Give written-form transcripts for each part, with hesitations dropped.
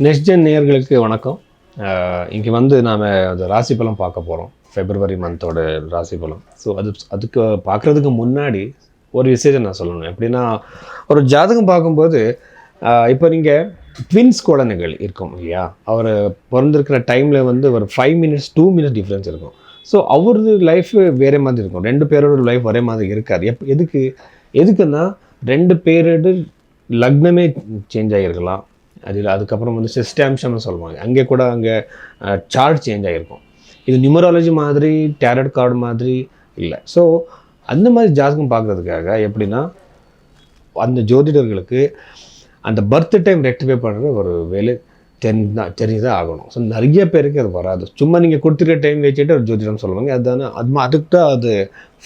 Next gen நேயர்களுக்கு வணக்கம். இங்கே வந்து நாம் அந்த ராசி பலம் பார்க்க போகிறோம். ஃபெப்ரவரி மந்தோட ராசி பலம். ஸோ அதுக்கு பார்க்குறதுக்கு முன்னாடி ஒரு விஷயத்தை நான் சொல்லணும். எப்படின்னா, ஒரு ஜாதகம் பார்க்கும்போது இப்போ நீங்கள் ட்வின்ஸ் குழந்தைகள் இருக்கும் இல்லையா, அவர் பிறந்திருக்கிற டைமில் வந்து ஒரு 5 மினிட்ஸ் 2 மினிட்ஸ் டிஃப்ரென்ஸ் இருக்கும். ஸோ அவரது லைஃப் வேறு மாதிரி இருக்கும். 2 பேரோட லைஃப் ஒரே மாதிரி இருக்காது. எதுக்குன்னா 2 பேரோட லக்னமே சேஞ்ச் ஆகிருக்கலாம். அதுக்கப்புறம் வந்து சிஸ்டாம்சம்னு சொல்லுவாங்க. அங்கே கூட சார்ட் சேஞ்ச் ஆகிருக்கும். இது நியூமராலஜி மாதிரி டேரட் கார்டு மாதிரி இல்லை. ஸோ அந்த மாதிரி ஜாதகம் பார்க்குறதுக்காக எப்படின்னா, அந்த ஜோதிடர்களுக்கு அந்த பர்த் டைம் ரெக்டிஃபை பண்ணுற ஒரு வேலை தெரிஞ்சுதான் ஆகணும். ஸோ நிறைய பேருக்கு அது வராது. சும்மா நீங்கள் கொடுத்துருக்க டைம் வச்சுட்டு ஒரு ஜோதிடம் சொல்லுவாங்க. அதுக்கு தான் அது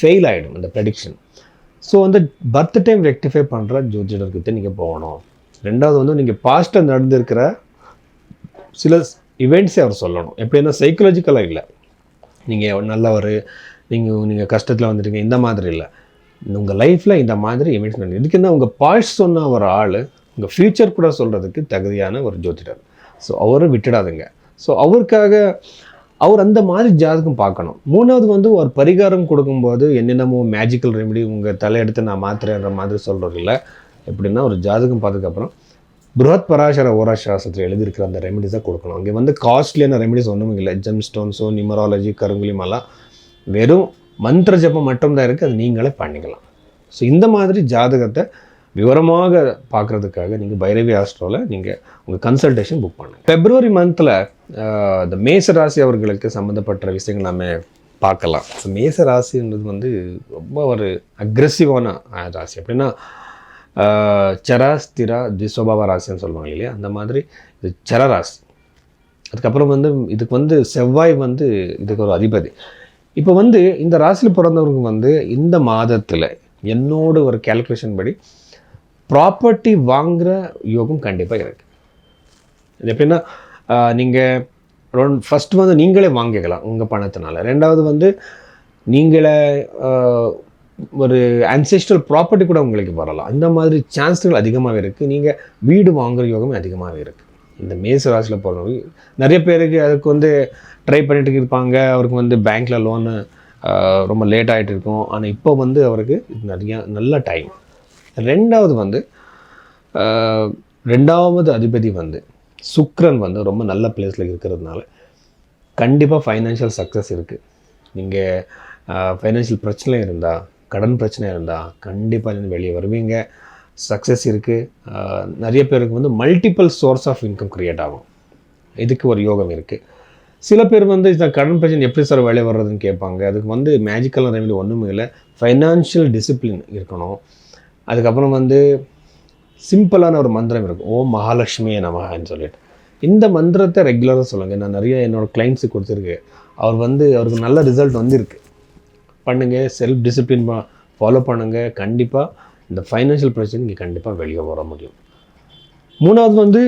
ஃபெயில் ஆகிடும் அந்த ப்ரெடிக்ஷன். ஸோ அந்த பர்த் டைம் ரெக்டிஃபை பண்ணுற ஜோதிடர்கிட்ட நீங்கள் போகணும். ரெண்டாவது வந்து நீங்கள் பாஸ்ட்டாக நடந்திருக்கிற சில இவெண்ட்ஸே அவர் சொல்லணும். எப்படின்னா சைக்கலாஜிக்கலாக இல்லை, நீங்கள் நல்லவர், நீங்கள் கஷ்டத்தில் வந்துட்டீங்க, இந்த மாதிரி இல்லை. உங்கள் லைஃப்பில் இந்த மாதிரி இவெண்ட்ஸ் நடந்து இதுக்குன்னா உங்கள் பாஸ்ட் சொன்ன ஒரு ஆள் உங்கள் ஃப்யூச்சர் கூட சொல்கிறதுக்கு தகுதியான ஒரு ஜோதிடர். ஸோ அவரை விட்டுடாதுங்க. ஸோ அவருக்காக அவர் அந்த மாதிரி ஜாதகம் பார்க்கணும். மூணாவது வந்து ஒரு பரிகாரம் கொடுக்கும்போது என்னென்னமோ மேஜிக்கல் ரெமெடி உங்கள் தலையெடுத்து நான் மாத்திரன்ற மாதிரி சொல்கிறது இல்லை. எப்படின்னா, ஒரு ஜாதகம் பார்த்ததுக்கப்புறம் பிருஹத் பராசர ஓரா சாஸ்திரத்தில் எழுதியிருக்கிற அந்த ரெமெடிஸை கொடுக்கணும். அங்கே வந்து காஸ்ட்லியான ரெமெடிஸ் ஒன்றும் இல்லை. ஜெம் ஸ்டோன்ஸோ நியூமராலஜி கருங்குலிமெல்லாம் வெறும் மந்திர ஜபம் மட்டும்தான் இருக்குது. அது நீங்களே பண்ணிக்கலாம். ஸோ இந்த மாதிரி ஜாதகத்தை விவரமாக பார்க்குறதுக்காக நீங்கள் பைரவி ஆஸ்ட்ரோவில் நீங்கள் உங்கள் கன்சல்டேஷன் புக் பண்ணுங்கள். ஃபெப்ரவரி மந்தில் இந்த மேச ராசி அவர்களுக்கு சம்மந்தப்பட்ட விஷயங்கள் நம்ம பார்க்கலாம். ஸோ மேச ராசின்றது வந்து ரொம்ப ஒரு அக்ரெசிவான ராசி. அப்படின்னா சராஸ்திரா திஸ்வபாவ ராசின்னு சொல்லுவாங்க இல்லையா, அந்த மாதிரி இது சரராசி. அதுக்கப்புறம் வந்து இதுக்கு வந்து செவ்வாய் வந்து இதுக்கு ஒரு அதிபதி. இப்போ வந்து இந்த ராசியில் பிறந்தவருக்கு வந்து இந்த மாதத்தில் என்னோட ஒரு கேல்குலேஷன் படி ப்ராப்பர்ட்டி வாங்குகிற யோகம் கண்டிப்பாக இருக்குது. இது எப்படின்னா, நீங்கள் ஃபஸ்ட்டு வந்து நீங்களே வாங்கிக்கலாம் உங்கள் பணத்தினால. ரெண்டாவது வந்து நீங்களே ஒரு ஆன்செஸ்ட்ரல் ப்ராப்பர்ட்டி கூட உங்களுக்கு வரலாம். அந்த மாதிரி சான்ஸ்கள் அதிகமாகவே இருக்குது. நீங்கள் வீடு வாங்குகிற யோகமே அதிகமாகவே இருக்குது. இந்த மேச ராசியில் போகிறவங்க நிறைய பேருக்கு அதுக்கு வந்து ட்ரை பண்ணிட்டு இருப்பாங்க. அவருக்கு வந்து பேங்க்கில் லோனு ரொம்ப லேட் ஆகிட்டு இருக்கும். ஆனால் இப்போ வந்து அவருக்கு நிறைய நல்ல டைம். ரெண்டாவது வந்து ரெண்டாவது அதிபதி வந்து சுக்கிரன் வந்து ரொம்ப நல்ல பிளேஸில் இருக்கிறதுனால கண்டிப்பாக ஃபைனான்ஷியல் சக்ஸஸ் இருக்குது. நீங்கள் ஃபைனான்ஷியல் பிரச்சனை இருந்தால், கடன் பிரச்சனை இருந்தால் கண்டிப்பாக இருந்து வெளியே வருவீங்க. சக்ஸஸ் இருக்குது. நிறைய பேருக்கு வந்து multiple source of income create ஆகும். இதுக்கு ஒரு யோகம் இருக்குது. சில பேர் வந்து இந்த கடன் பிரச்சனை எப்படி சார் வெளியே வர்றதுன்னு கேட்பாங்க. அதுக்கு வந்து மேஜிக்கல் ரெமெடி ஒன்றுமே இல்லை. ஃபைனான்ஷியல் டிசிப்ளின் இருக்கணும். அதுக்கப்புறம் வந்து சிம்பிளான ஒரு மந்திரம் இருக்கும், ஓம் மகாலட்சுமியே நமகான்னு சொல்லிட்டு. இந்த மந்திரத்தை ரெகுலராக சொல்லுங்கள். நான் நிறைய என்னோடய கிளைண்ட்ஸுக்கு கொடுத்துருக்கேன். அவருக்கு நல்ல ரிசல்ட் வந்துருக்கு. பண்ணுங்கள், செல்ஃப் டிசிப்ளின் ஃபாலோ பண்ணுங்கள். கண்டிப்பாக இந்த ஃபைனான்ஷியல் பிரச்சனை இங்கே கண்டிப்பாக வெளியே வர முடியும். மூணாவது வந்து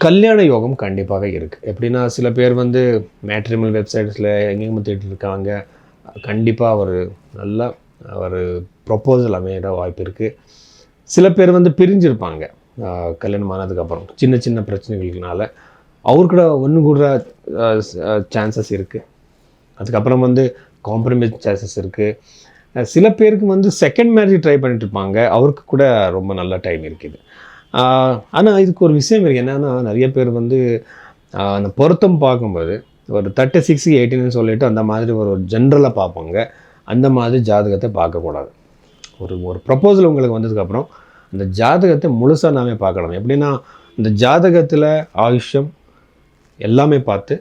கல்யாண யோகம் கண்டிப்பாக இருக்குது. எப்படின்னா, சில பேர் வந்து மேட்ரிமோனியல் வெப்சைட்ஸில் எங்கேயும் தேடிட்டு இருக்காங்க. கண்டிப்பாக ஒரு நல்ல ஒரு ப்ரொப்போசல் அமைகிற வாய்ப்பு இருக்குது. சில பேர் வந்து பிரிஞ்சிருப்பாங்க கல்யாணம் ஆனதுக்கப்புறம் சின்ன சின்ன பிரச்சனைகள்னால. அவர்கூட ஒன்று கூட சான்சஸ் இருக்குது. அதுக்கப்புறம் வந்து காம்ப்ரமைஸ் சான்சஸ் இருக்குது. சில பேருக்கு வந்து செகண்ட் மேரேஜ் ட்ரை பண்ணிட்டு இருப்பாங்க. அவருக்கு கூட ரொம்ப நல்ல டைம் இருக்குது. ஆனால் இதுக்கு ஒரு விஷயம் இருக்குது. என்னென்னா, நிறைய பேர் வந்து அந்த பொருத்தம் பார்க்கும்போது ஒரு 36 18 சொல்லிவிட்டு அந்த மாதிரி ஒரு ஜென்ரலாக பார்ப்பாங்க. அந்த மாதிரி ஜாதகத்தை பார்க்கக்கூடாது. ஒரு ப்ரப்போசல் உங்களுக்கு வந்ததுக்கப்புறம் அந்த ஜாதகத்தை முழுசாக நாமே பார்க்கணும். எப்படின்னா, இந்த ஜாதகத்தில் ஆயுஷ்யம் எல்லாமே பார்த்து,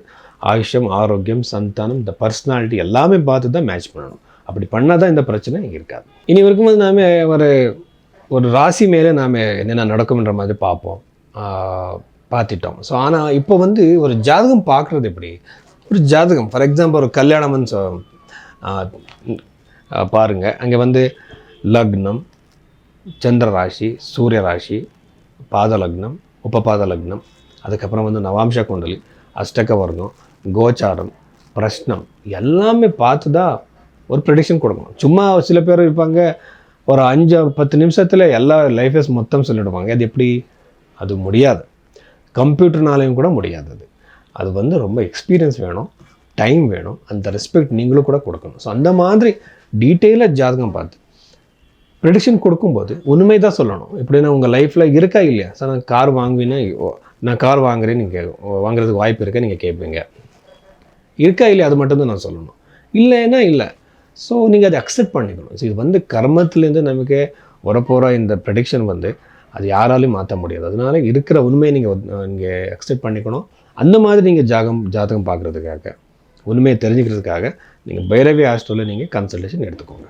ஆயுஷ்யம், ஆரோக்கியம், சந்தானம், இந்த பர்சனாலிட்டி எல்லாமே பார்த்து தான் மேட்ச் பண்ணணும். அப்படி பண்ணால் தான் இந்த பிரச்சனை இருக்காது. இனி வரைக்கும் வந்து நாம் ஒரு ராசி மேலே நாம் என்னென்ன நடக்கும்ன்ற மாதிரி பார்த்துட்டோம். ஸோ ஆனால் இப்போ வந்து ஒரு ஜாதகம் பார்க்குறது எப்படி, ஒரு ஜாதகம் ஃபார் எக்ஸாம்பிள் ஒரு கல்யாணம்னு பாருங்கள். அங்கே வந்து லக்னம், சந்திர ராசி, சூரிய ராசி, பாத லக்னம், உபபாத லக்னம், அதுக்கப்புறம் வந்து நவாம்ச குண்டலி, அஷ்டக வர்க்கம், கோச்சாரம், பிரஷ்னம் எல்லாமே பார்த்து தான் ஒரு ப்ரெடிக்ஷன் கொடுக்கணும். சும்மா சில பேர் இருப்பாங்க, ஒரு 5-10 நிமிஷத்தில் எல்லா லைஃபஸ் மொத்தம் சொல்லிவிடுவாங்க. அது எப்படி? அது முடியாது. கம்ப்யூட்டர்னாலையும் கூட முடியாது. அது வந்து ரொம்ப எக்ஸ்பீரியன்ஸ் வேணும், டைம் வேணும், அந்த ரெஸ்பெக்ட் நீங்களும் கூட கொடுக்கணும். ஸோ அந்த மாதிரி டீட்டெயிலாக ஜாதகம் பார்த்து ப்ரெடிக்ஷன் கொடுக்கும்போது உண்மை தான் சொல்லணும். எப்படின்னா உங்கள் லைஃப்பில் இருக்கா இல்லையா? சார் நான் கார் வாங்குவீன்னா, நான் கார் வாங்குறேன்னு நீங்கள் வாங்குறதுக்கு வாய்ப்பு இருக்கா நீங்கள் கேட்பீங்க. இருக்கா இல்லையா அது மட்டும்தான் நான் சொல்லணும். இல்லைன்னா இல்லை. ஸோ நீங்கள் அதை அக்செப்ட் பண்ணிக்கணும். ஸோ இது வந்து கர்மத்துலேருந்து நமக்கு வரப்போகிற இந்த ப்ரெடிக்ஷன் வந்து அது யாராலையும் மாற்ற முடியாது. அதனால இருக்கிற உண்மையை நீங்கள் அக்செப்ட் பண்ணிக்கணும். அந்த மாதிரி நீங்கள் ஜாதகம் பார்க்குறதுக்காக, உண்மையை தெரிஞ்சுக்கிறதுக்காக நீங்கள் பைரவி ஆஸ்ட்ரோவில் நீங்கள் கன்சல்டேஷன் எடுத்துக்கோங்க.